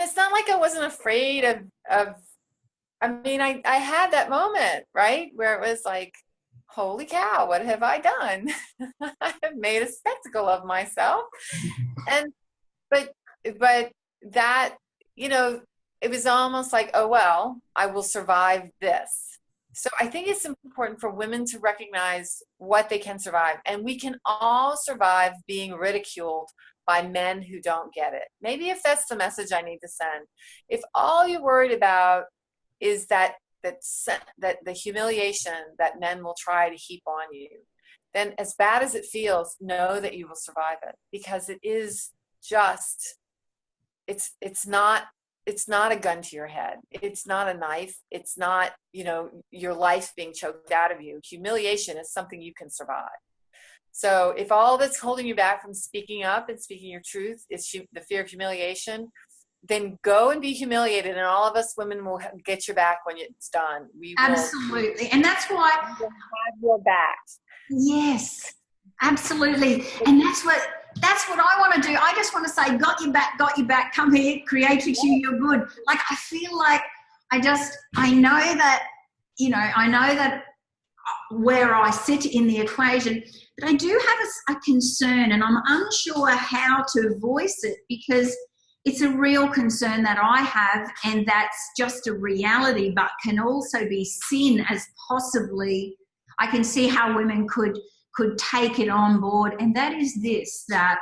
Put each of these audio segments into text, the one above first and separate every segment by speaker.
Speaker 1: it's not like I wasn't afraid of, I mean, I had that moment, right? Where it was like, holy cow, what have I done? I have made a spectacle of myself. And, but, but that, you know, it was almost like, oh, well, I will survive this. So I think it's important for women to recognize what they can survive. And we can all survive being ridiculed by men who don't get it. Maybe if that's the message I need to send. If all you're worried about is that the humiliation that men will try to heap on you, then as bad as it feels, know that you will survive it, because it is just, it's not a gun to your head. It's not a knife. It's not, your life being choked out of you. Humiliation is something you can survive. So if all that's holding you back from speaking up and speaking your truth is the fear of humiliation, then go and be humiliated, and all of us women will get your back when it's done.
Speaker 2: Absolutely. And that's why
Speaker 1: we will have your back.
Speaker 2: Yes, absolutely. And that's what I want to do. I just want to say, got your back, come here, Creatrix, you're good. Like, I feel like I know that where I sit in the equation, but I do have a concern, and I'm unsure how to voice it, because it's a real concern that I have, and that's just a reality, but can also be seen as possibly, I can see how women could take it on board. And that is this, that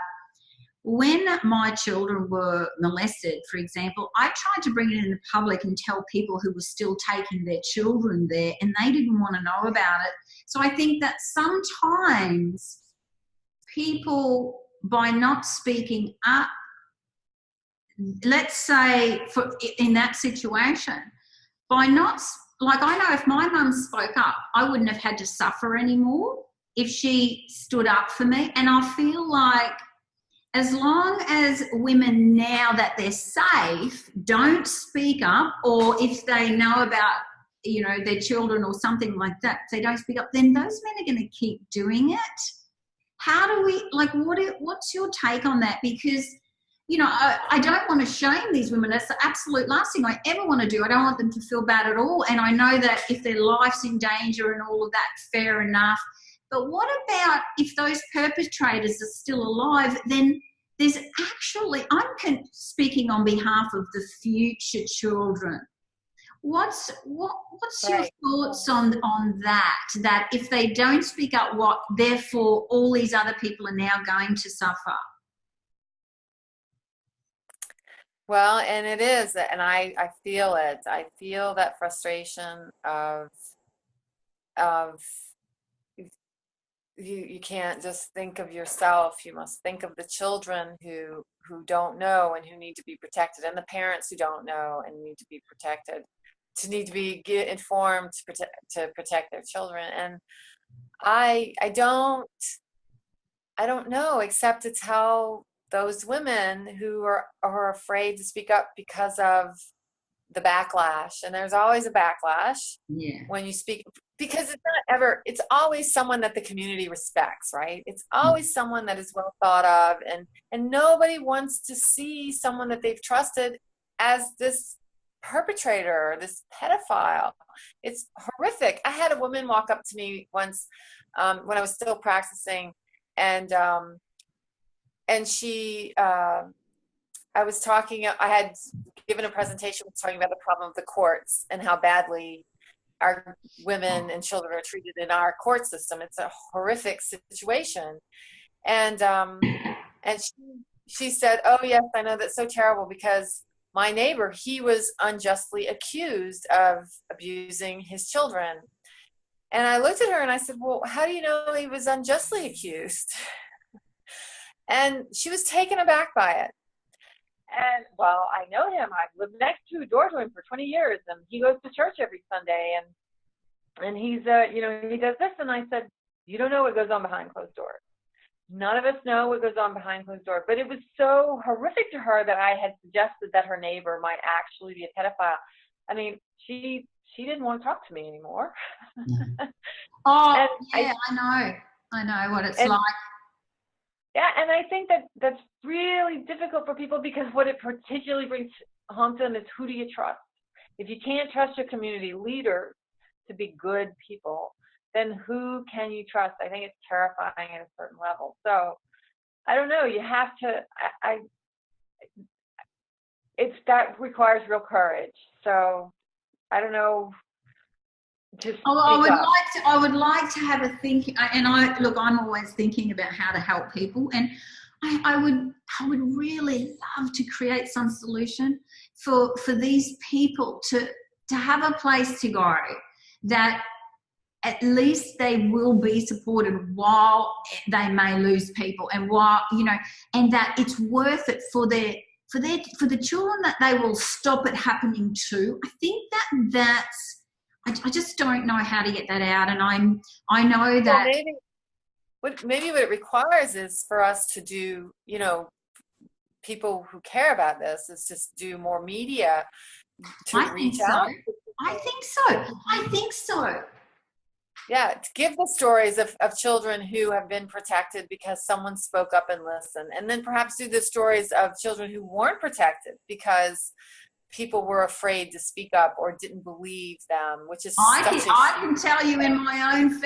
Speaker 2: when my children were molested, for example, I tried to bring it in the public and tell people who were still taking their children there, and they didn't want to know about it. So I think that sometimes people, by not speaking up, let's say in that situation, by not, like, I know if my mum spoke up, I wouldn't have had to suffer anymore if she stood up for me. And I feel like as long as women, now that they're safe, don't speak up, or if they know about, their children or something like that, if they don't speak up, then those men are going to keep doing it. How do we, what's your take on that? Because I don't want to shame these women. That's the absolute last thing I ever want to do. I don't want them to feel bad at all. And I know that if their life's in danger and all of that, fair enough. But what about if those perpetrators are still alive? Then there's actually, I'm speaking on behalf of the future children. What's your thoughts on that? That if they don't speak up, therefore all these other people are now going to suffer?
Speaker 1: Well, and it is, and I feel it. I feel that frustration of you can't just think of yourself. You must think of the children who don't know and who need to be protected, and the parents who don't know and need to be protected, need to be informed to protect their children. And I don't know, except to tell those women who are afraid to speak up because of the backlash. And there's always a backlash when you speak, because it's always someone that the community respects, right? It's always someone that is well thought of, and nobody wants to see someone that they've trusted as this perpetrator, this pedophile. It's horrific. I had a woman walk up to me once when I was still practicing, and she, I had given a presentation talking about the problem of the courts and how badly our women and children are treated in our court system. It's a horrific situation. And she said, oh yes, I know, that's so terrible, because my neighbor, he was unjustly accused of abusing his children. And I looked at her and I said, well, how do you know he was unjustly accused? And she was taken aback by it. And, well, I know him. I've lived next door to him for 20 years, and he goes to church every Sunday, and he's, he does this. And I said, you don't know what goes on behind closed doors. None of us know what goes on behind closed doors. But it was so horrific to her that I had suggested that her neighbor might actually be a pedophile. I mean, she didn't want to talk to me anymore.
Speaker 2: Oh, yeah, I know what it's like.
Speaker 1: Yeah, and I think that's really difficult for people, because what it particularly brings
Speaker 3: haunt them is, who do you trust? If you can't trust your community leaders to be good people, then who can you trust? I think it's terrifying at a certain level. So I don't know. You have to. That requires real courage. So I don't know. Just
Speaker 2: I would like to have a think, and I'm always thinking about how to help people, and I would really love to create some solution for these people to have a place to go that at least they will be supported while they may lose people, and while, you know, and that it's worth it for the children that they will stop it happening to. I think that's I just don't know how to get that out, and I know that
Speaker 1: maybe what it requires is for us to do, you know, people who care about this is just do more media to reach out.
Speaker 2: I think so.
Speaker 1: Yeah, to give the stories of children who have been protected because someone spoke up and listened, and then perhaps do the stories of children who weren't protected because people were afraid to speak up or didn't believe them, which is
Speaker 2: I can tell you in my own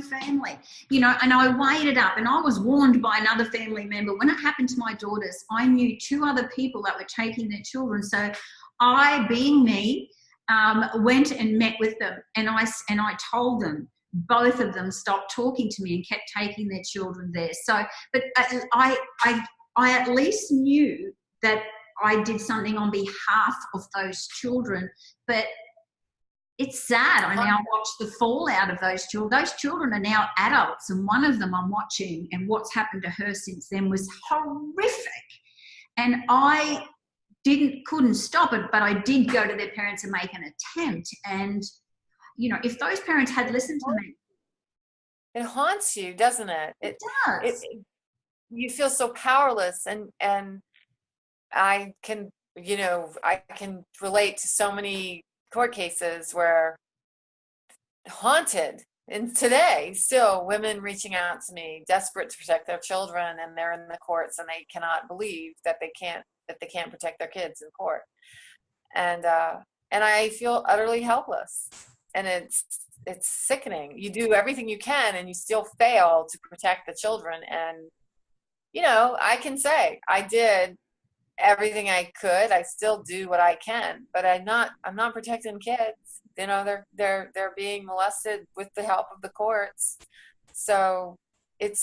Speaker 2: family, you know, and I weighed it up, and I was warned by another family member. When it happened to my daughters, I knew 2 other people that were taking their children. So I, being me, went and met with them, and I told them, both of them stopped talking to me and kept taking their children there. So, but I at least knew that I did something on behalf of those children. But it's sad. I now watch the fallout of those children. Those children are now adults, and one of them I'm watching, and what's happened to her since then was horrific. And I couldn't stop it, but I did go to their parents and make an attempt. And, you know, if those parents had listened to me.
Speaker 1: It haunts you, doesn't it?
Speaker 2: It does.
Speaker 1: You feel so powerless, and I can relate to so many court cases where haunted, and today still women reaching out to me desperate to protect their children, and they're in the courts and they cannot believe that they can't protect their kids in court, and I feel utterly helpless, and it's sickening. You do everything you can and you still fail to protect the children. And you know, I can say I did everything I could. I still do what I can, but I'm not protecting kids. You know, they're being molested with the help of the courts. So it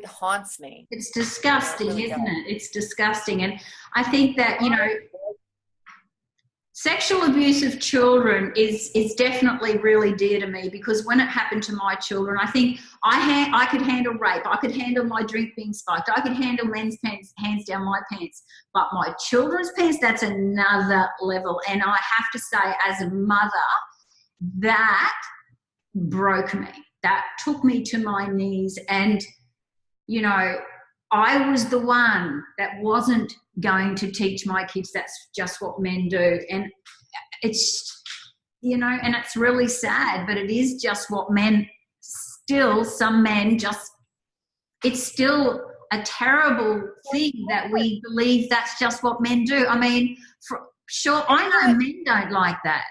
Speaker 1: haunts me.
Speaker 2: It's disgusting, isn't it? It's disgusting. And I think that, you know, sexual abuse of children is definitely really dear to me, because when it happened to my children, I think I could handle rape. I could handle my drink being spiked. I could handle men's pants, hands down my pants. But my children's pants, that's another level. And I have to say, as a mother, that broke me. That took me to my knees. And, you know, I was the one that wasn't going to teach my kids that's just what men do. And it's, you know, and it's really sad, but it is just what men still, some men just, it's still a terrible thing that we believe that's just what men do. I mean, for sure, I know men don't like that.